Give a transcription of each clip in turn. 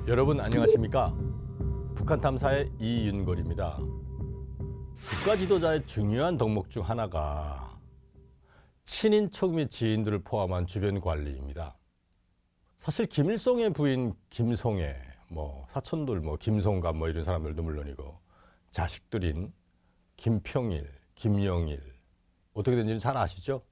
여러분 안녕하십니까? 북한 탐사의 이윤걸입니다. 국가 지도자의 중요한 덕목 중 하나가 친인척 및 지인들을 포함한 주변 관리입니다. 사실 김일성의 부인 김성애, 사촌들 김성감 이런 사람들도 물론이고 자식들인 김평일, 김영일 어떻게 된지는 잘 아시죠?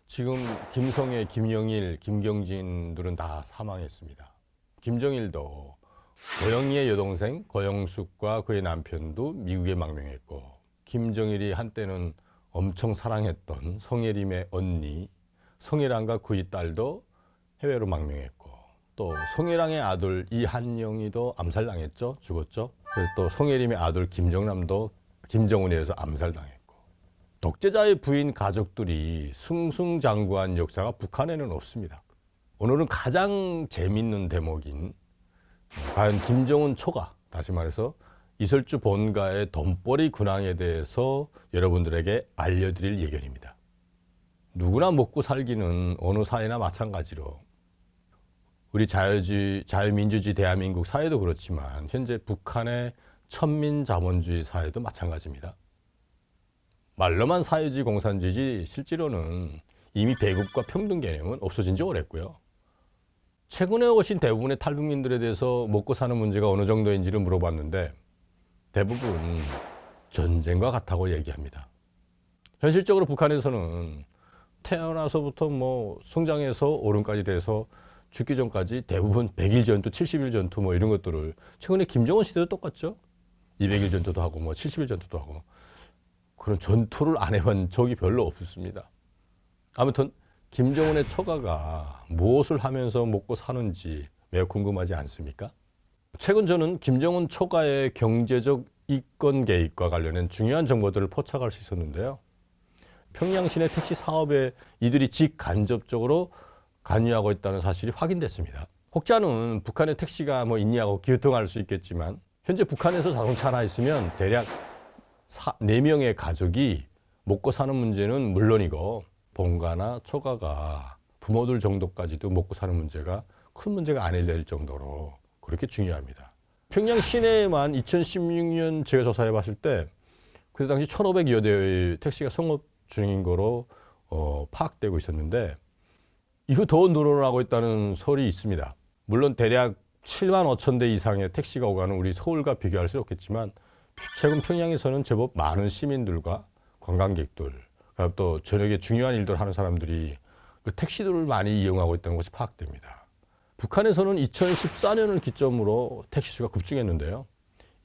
지금 김성애, 김영일, 김경진들은 다 사망했습니다. 김정일도 고영희의 여동생 고영숙과 그의 남편도 미국에 망명했고, 김정일이 한때는 엄청 사랑했던 성혜림의 언니 성혜랑과 그의 딸도 해외로 망명했고, 또 성혜랑의 아들 이한영이도 암살당했죠. 죽었죠. 그래서 또 성혜림의 아들 김정남도 김정은에 의해서 암살당했고, 독재자의 부인 가족들이 승승장구한 역사가 북한에는 없습니다. 오늘은 가장 재밌는 대목인 과연 김정은 초가, 다시 말해서 이설주 본가의 돈벌이 근황에 대해서 여러분들에게 알려드릴 예견입니다. 누구나 먹고 살기는 어느 사회나 마찬가지로 우리 자유민주주의 대한민국 사회도 그렇지만 현재 북한의 천민자본주의 사회도 마찬가지입니다. 말로만 사회주의 공산주의지 실제로는 이미 배급과 평등 개념은 없어진 지 오랬고요. 최근에 오신 대부분의 탈북민들에 대해서 먹고 사는 문제가 어느 정도인지를 물어봤는데 대부분 전쟁과 같다고 얘기합니다. 현실적으로 북한에서는 태어나서부터 성장해서 어른까지 돼서 죽기 전까지 대부분 100일 전투, 70일 전투 이런 것들을, 최근에 김정은 시대도 똑같죠. 200일 전투도 하고 70일 전투도 하고 그런 전투를 안 해본 적이 별로 없습니다. 아무튼 김정은의 처가가 무엇을 하면서 먹고 사는지 매우 궁금하지 않습니까? 최근 저는 김정은 처가의 경제적 이권 개입과 관련된 중요한 정보들을 포착할 수 있었는데요. 평양 시내 택시 사업에 이들이 직간접적으로 관여하고 있다는 사실이 확인됐습니다. 혹자는 북한에 택시가 있냐고 기우통할 수 있겠지만 현재 북한에서 자동차 하나 있으면 대략 4명의 가족이 먹고 사는 문제는 물론이고 본가나 처가가 부모들 정도까지도 먹고 사는 문제가 큰 문제가 아닐 될 정도로 그렇게 중요합니다. 평양 시내에만 2016년 제가 조사해 봤을 때 그때 당시 1,500여 대의 택시가 성업 중인 거로 파악되고 있었는데 이거 더 늘어나고 있다는 설이 있습니다. 물론 대략 7만 5천 대 이상의 택시가 오가는 우리 서울과 비교할 수 없겠지만 최근 평양에서는 제법 많은 시민들과 관광객들, 또 저녁에 중요한 일들 하는 사람들이 그 택시들을 많이 이용하고 있다는 것이 파악됩니다. 북한에서는 2014년을 기점으로 택시수가 급증했는데요.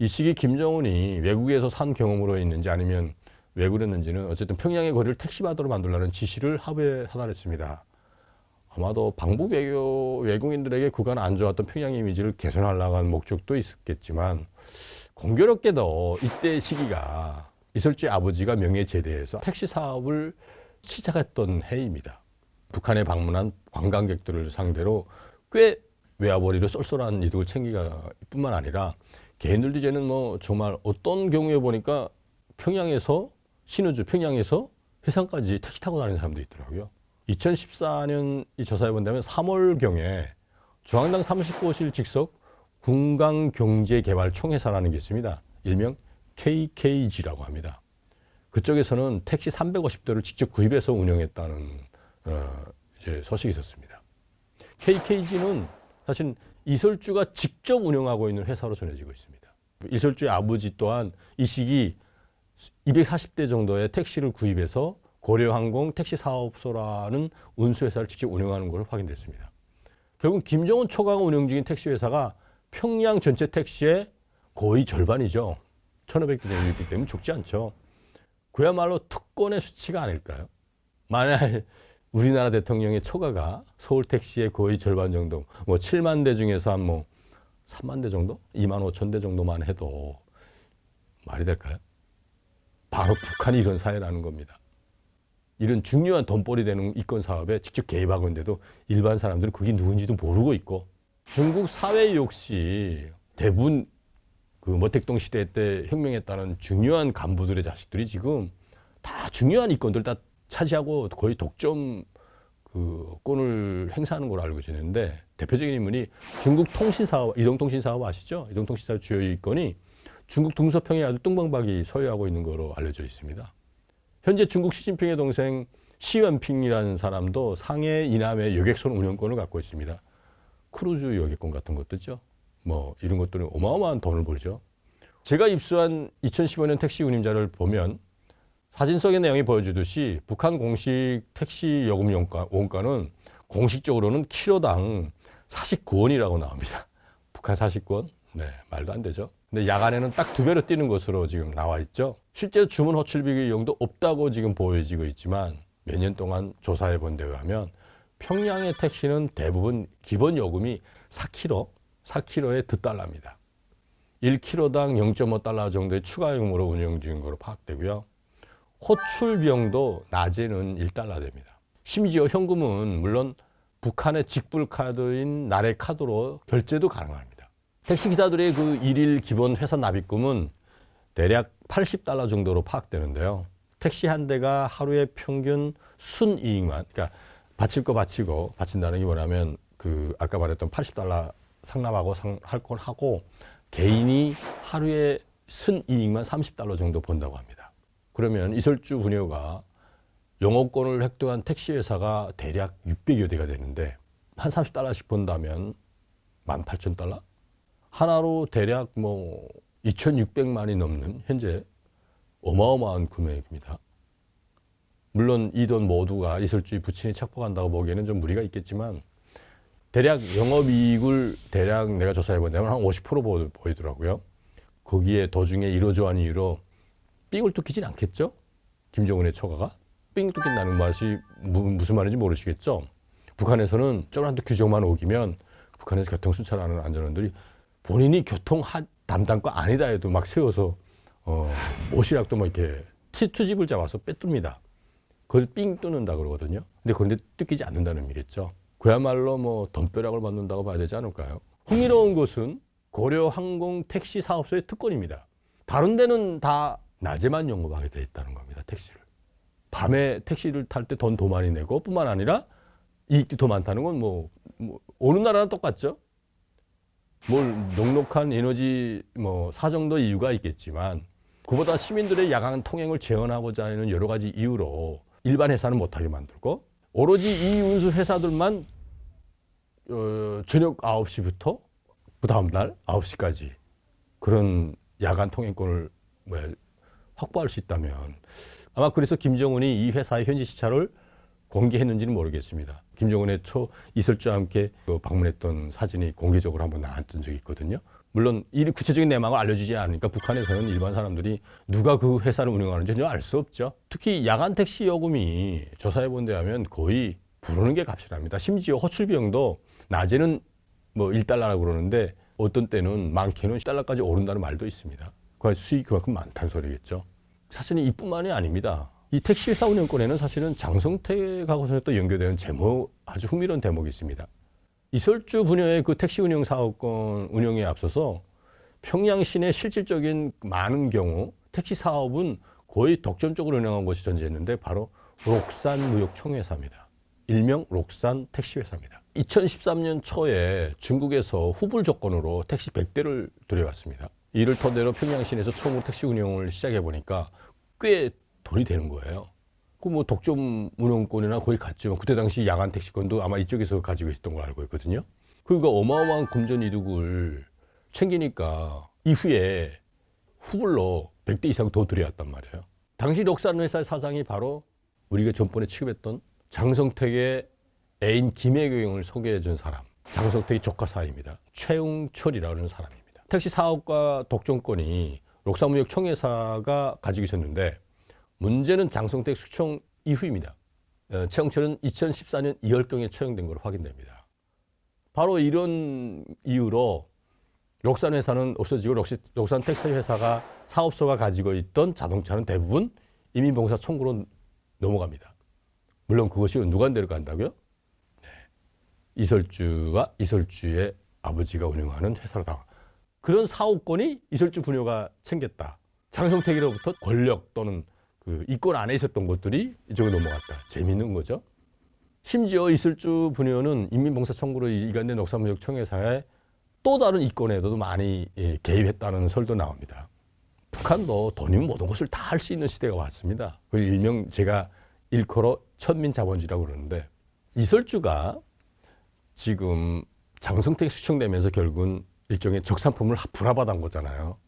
이 시기 김정은이 외국에서 산 경험으로 있는지 아니면 왜 그랬는지는 어쨌든 평양의 거리를 택시바도로 만들라는 지시를 하부에 하달했습니다. 아마도 방북 외국인들에게 그간 안 좋았던 평양 이미지를 개선하려고 한 목적도 있었겠지만 공교롭게도 이때 시기가 이설주의 아버지가 명예 제대해서 택시 사업을 시작했던 해입니다. 북한에 방문한 관광객들을 상대로 꽤 외화벌이로 쏠쏠한 이득을 챙기가 뿐만 아니라 개인들도 이제는 정말 어떤 경우에 보니까 평양에서 신의주 평양에서 해상까지 택시 타고 다니는 사람도 있더라고요. 2014년 이 조사해 본다면 3월경에 중앙당 39호실 직속 군강경제개발총회사라는 게 있습니다. 일명 KKG라고 합니다. 그쪽에서는 택시 350대를 직접 구입해서 운영했다는 소식이 있었습니다. KKG는 사실 이설주가 직접 운영하고 있는 회사로 전해지고 있습니다. 이설주의 아버지 또한 이 시기 240대 정도의 택시를 구입해서 고려항공 택시사업소라는 운수회사를 직접 운영하는 것으로 확인됐습니다. 결국 김정은 초가가 운영 중인 택시회사가 평양 전체 택시의 거의 절반이죠. 1,500대 정도이기 때문에 적지 않죠. 그야말로 특권의 수치가 아닐까요? 만약 우리나라 대통령의 초가가 서울 택시의 거의 절반 정도, 7만 대 중에서 한 3만 대 정도? 2만 5천 대 정도만 해도 말이 될까요? 바로 북한이 이런 사회라는 겁니다. 이런 중요한 돈벌이 되는 이권 사업에 직접 개입하고 있는데도 일반 사람들은 그게 누군지도 모르고 있고, 중국 사회 역시 대부분 그 모택동 시대 때 혁명했다는 중요한 간부들의 자식들이 지금 다 중요한 이권들 다 차지하고 거의 독점 그 권을 행사하는 걸로 알고 있는데 대표적인 인물이 중국 통신사업, 이동통신사업 아시죠? 이동통신사업 주요 이권이 중국 등소평에 아주 뚱벙박이 소유하고 있는 것으로 알려져 있습니다. 현재 중국 시진핑의 동생 시원핑이라는 사람도 상해 이남의 여객선 운영권을 갖고 있습니다. 크루즈 여객권 같은 것도죠. 뭐 이런 것들은 어마어마한 돈을 벌죠. 제가 입수한 2015년 택시 운임자를 보면 사진 속의 내용이 보여주듯이 북한 공식 택시 요금 원가는 공식적으로는 키로당 49원이라고 나옵니다. 북한 49원? 네, 말도 안 되죠. 근데 야간에는 딱 2배로 뛰는 것으로 지금 나와 있죠. 실제로 주문 호출 비용도 없다고 지금 보여지고 있지만 몇 년 동안 조사해 본 데 의하면 평양의 택시는 대부분 기본 요금이 4km에 $2입니다. 1km당 0.5달러 정도의 추가 요금으로 운영 중인 것으로 파악되고요. 호출 비용도 낮에는 $1 됩니다. 심지어 현금은 물론 북한의 직불 카드인 나래 카드로 결제도 가능합니다. 택시 기사들의 그 일일 기본 회사 납입금은 대략 $80 정도로 파악되는데요. 택시 한 대가 하루에 평균 순이익만, 그러니까 바칠 거 바치고, 바친다는 게 뭐냐면 그 아까 말했던 $80 상납하고 할 건 하고 개인이 하루에 순이익만 $30 정도 번다고 합니다. 그러면 이설주 부녀가 영업권을 획득한 택시 회사가 대략 600여 대가 되는데 한 $30씩 번다면 $18,000? 하나로 대략 뭐 2,600만이 넘는 현재 어마어마한 금액입니다. 물론 이 돈 모두가 이설주의 부친이 착복한다고 보기에는 좀 무리가 있겠지만 대략 영업이익을 대략 내가 조사해 보면 한 50% 보이더라고요. 거기에 도중에 이러저러한 이유로 삥을 뜯기진 않겠죠? 김정은의 처가가 삥 뜯긴다는 맛이 무슨 말인지 모르시겠죠? 북한에서는 조금만 규정만 어기면 북한에서 교통순찰하는 안전원들이 본인이 교통 담당과 아니다 해도 막 세워서 오시락도 뭐 이렇게 투집을 잡아서 빼뚫습니다. 그걸 삥 뚫는다 그러거든요. 근데 그런데 뜯기지 않는다는 의미겠죠. 그야말로 뭐 덤벼락을 받는다고 봐야 되지 않을까요? 흥미로운 것은 고려 항공 택시 사업소의 특권입니다. 다른 데는 다 낮에만 영업하게 돼 있다는 겁니다. 택시를. 밤에 택시를 탈 때 돈 더 많이 내고 뿐만 아니라 이익도 더 많다는 건 뭐 어느 나라나 똑같죠. 뭘 넉넉한 에너지 뭐 사정도 이유가 있겠지만 그보다 시민들의 야간 통행을 제한하고자 하는 여러 가지 이유로 일반 회사는 못하게 만들고 오로지 이 운수 회사들만 저녁 9시부터 그 다음날 9시까지 그런 야간 통행권을 확보할 수 있다면 아마 그래서 김정은이 이 회사의 현지 시차를 공개했는지는 모르겠습니다. 김정은의 초 이설주와 함께 방문했던 사진이 공개적으로 한번 나왔던 적이 있거든요. 물론 이 구체적인 내막을 알려주지 않으니까 북한에서는 일반 사람들이 누가 그 회사를 운영하는지 전혀 알 수 없죠. 특히 야간 택시 요금이 조사해 본 데 하면 거의 부르는 게 값이랍니다. 심지어 호출 비용도 낮에는 뭐 $1라고 그러는데 어떤 때는 많게는 $10까지 오른다는 말도 있습니다. 그 수익이 그만큼 많다는 소리겠죠. 사실은 이뿐만이 아닙니다. 이 택시 회사 운영권에는 사실은 장성택하고서 또 연결되는 아주 흥미로운 대목이 있습니다. 이설주 부녀의 그 택시 운영 사업권 운영에 앞서서 평양 시내 실질적인 많은 경우 택시 사업은 거의 독점적으로 운영한 것이 존재했는데 바로 록산 무역총회사입니다. 일명 록산 택시회사입니다. 2013년 초에 중국에서 후불 조건으로 택시 100대를 들여왔습니다. 이를 토대로 평양 시내에서 처음으로 택시 운영을 시작해 보니까 꽤 돈이 되는 거예요. 그 뭐 독점 운영권이나 거의 같지만 그때 당시 야간 택시권도 아마 이쪽에서 가지고 있었던 걸 알고 있거든요. 그러니까 어마어마한 금전 이득을 챙기니까 이후에 후불로 100대 이상 더 들여왔단 말이에요. 당시 록산 회사의 사장이 바로 우리가 전번에 취급했던 장성택의 애인 김혜경을 소개해 준 사람, 장성택의 조카 사이입니다. 최웅철이라는 사람입니다. 택시 사업과 독점권이 록산무역총회사가 가지고 있었는데 문제는 장성택 숙청 이후입니다. 최웅철은 2014년 2월경에 처형된 걸로 확인됩니다. 바로 이런 이유로 록산 회사는 없어지고 록산 택시 회사가 사업소가 가지고 있던 자동차는 대부분 이민봉사 총구로 넘어갑니다. 물론 그것이 누구한테로 간다고요? 네. 이설주와 이설주의 아버지가 운영하는 회사로다. 그런 사업권이 이설주 부녀가 챙겼다. 장성택으로부터 권력 또는 그 이권 안에 있었던 것들이 이쪽에 넘어갔다. 재미있는 거죠. 심지어 이슬주 부녀는 인민봉사청구로 이관된 녹사무역 청해사에 또 다른 이권에도 많이 개입했다는 설도 나옵니다. 북한도 돈이면 모든 것을 다 할 수 있는 시대가 왔습니다. 그걸 일명 제가 일컬어 천민자본주의라고 그러는데, 이설주가 지금 장성택이 수청되면서 결국은 일종의 적산품을 분할받은 거잖아요.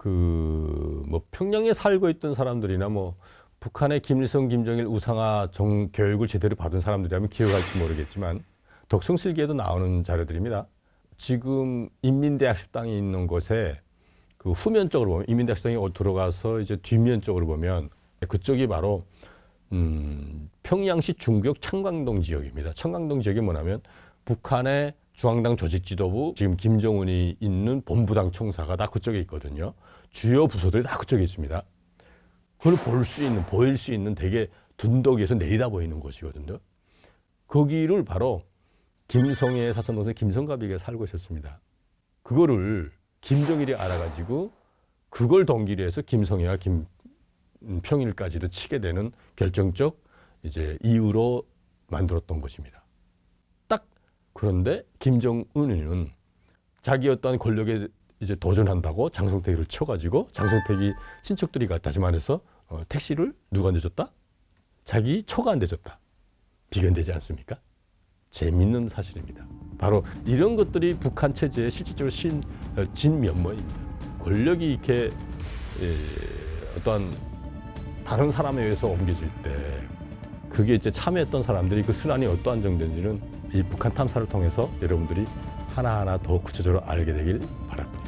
뭐 평양에 살고 있던 사람들이나 뭐 북한의 김일성, 김정일 우상화 교육을 제대로 받은 사람들이라면 기억할지 모르겠지만 덕성실기에도 나오는 자료들입니다. 지금 인민대학 식당이 있는 곳에 그 후면 쪽으로 보면, 인민대학 식당이 들어가서 이제 뒷면 쪽으로 보면 그쪽이 바로 평양시 중구역 청강동 지역입니다. 청강동 지역이 뭐냐면 북한의 중앙당 조직지도부, 지금 김정은이 있는 본부당 청사가 다 그쪽에 있거든요. 주요 부서들이 다 그쪽에 있습니다. 그걸 보일 수 있는 되게 둔덕이에서 내리다 보이는 곳이거든요. 거기를 바로 김성애의 사촌동생 김성갑이가 살고 있었습니다. 그거를 김정일이 알아가지고 그걸 동기로 해서 김성애와 김평일까지도 치게 되는 결정적 이제 이유로 만들었던 것입니다. 딱 그런데 김정은은 자기 어떤 권력에 이제 도전한다고 장성택이를 쳐가지고, 장성택이 친척들이 다시 말해서 택시를 누가 내줬다? 자기 처가 안 내줬다. 비견되지 않습니까? 재밌는 사실입니다. 바로 이런 것들이 북한 체제의 실질적으로 진면모입니다. 권력이 이렇게 어떠한 다른 사람에 의해서 옮겨질 때 그게 이제 참여했던 사람들이 그 순환이 어떠한 정도인지는 이 북한 탐사를 통해서 여러분들이 하나하나 더 구체적으로 알게 되길 바랄 뿐입니다.